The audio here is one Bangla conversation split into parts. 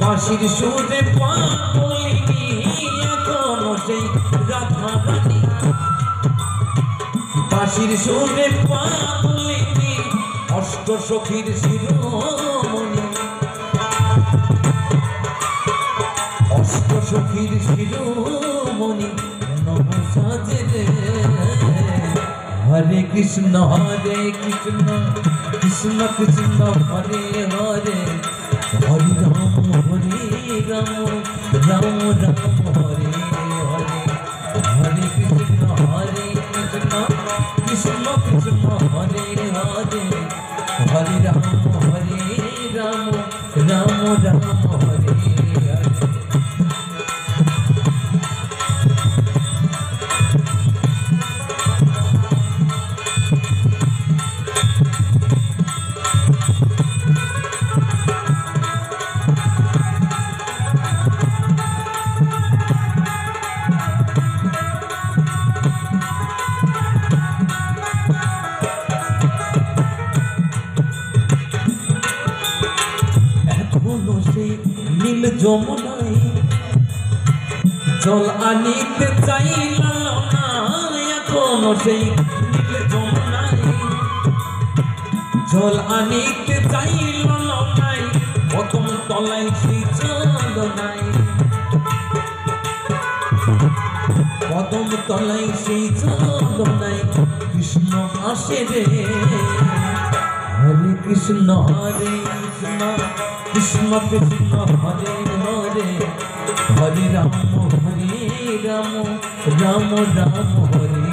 বাঁশির সুরে পাগলিনী এখনো সেই রাধা রানী বাঁশির সুরে পাগলিনী অষ্ট সখীর শিরোমণি অষ্ট সখীর শিরোমণি নম সাজে রে হরে কৃষ্ণ কৃষ্ণ কৃষ্ণ হরে হরে হরে রাম রাম রাম রাম হরে হরে হরে কৃষ্ণ কৃষ্ণ কৃষ্ণ কৃষ্ণ হরে হরে হরে রাম রাম রাম হরে হরে। নীল যমুনায় জল আনিতে চাইলাম না এখনো সেই নীল যমুনায় জল আনিতে চাইলাম নাই প্রথম তলায় সেই চাঁদ নাই প্রথম তলায় সেই চাঁদ নাই কৃষ্ণ আসে রে হরে কৃষ্ণ কৃষ্ণ কৃষ্ণ কৃষ্ণ হরে হরে হরে রাম রাম রাম রাম হরে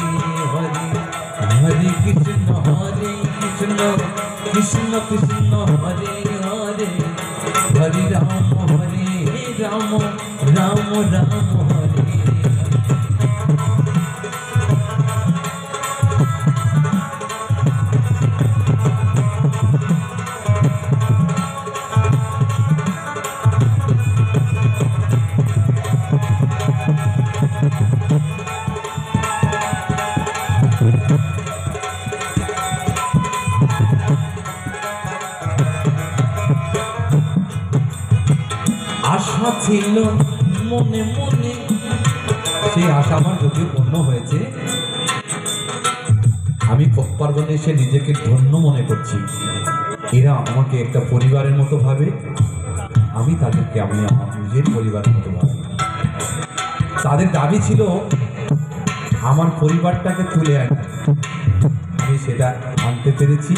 হরে হরে কৃষ্ণ কৃষ্ণ কৃষ্ণ কৃষ্ণ হরে হরে হরে রাম রাম রাম হরে। আশা ছিল মনে মনে সেই আশা আমার যদিও পূর্ণ হয়েছে আমি পার্বণে এসে নিজেকে ধন্য মনে করছি এরা আমাকে একটা পরিবারের মতো ভাবে আমি তাদেরকে আমি আমার নিজের পরিবারের মতো ভাবি তাদের দাবি ছিল আমার পরিবারটাকে তুলে আনা আমি সেটা আনতে পেরেছি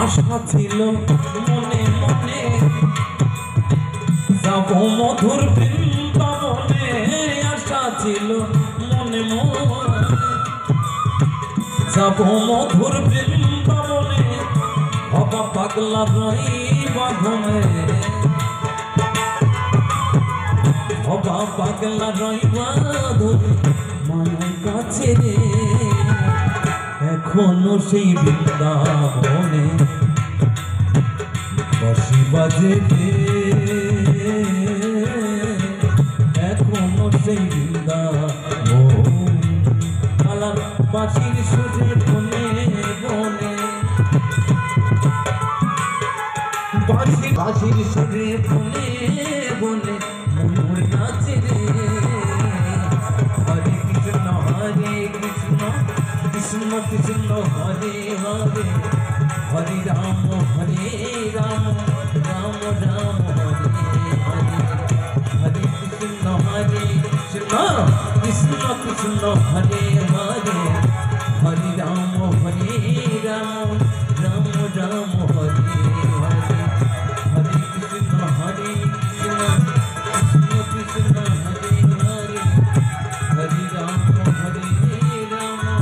আশা ছিল মনে মনে যাব মধুর বৃন্দাবনে আশা ছিল মনে মনে যাব মধুর বৃন্দাবনে হবা পাগলা রইবা ঘুমে হবা পাগলা রইবা ধরে মায়ের কাছে রে এখনো সেই বৃন্দাবনে বাঁশি বাজে রে এখনো সেই বৃন্দাবন আলাপ বাঁশির সুরে বনে বনে বাঁশির সুরে বনে বনে মনোর নাচে রে হরে কৃষ্ণ কৃষ্ণ কৃষ্ণ কৃষ্ণ হরে হরে হরে রাম রাম রাম রাম হরে হরে হরে কৃষ্ণ কৃষ্ণ কৃষ্ণ কৃষ্ণ হরে হরে হরে রাম রাম রাম রাম হরে হরে হরে কৃষ্ণ কৃষ্ণ কৃষ্ণ হরে হরে হরে রাম রাম রাম হরে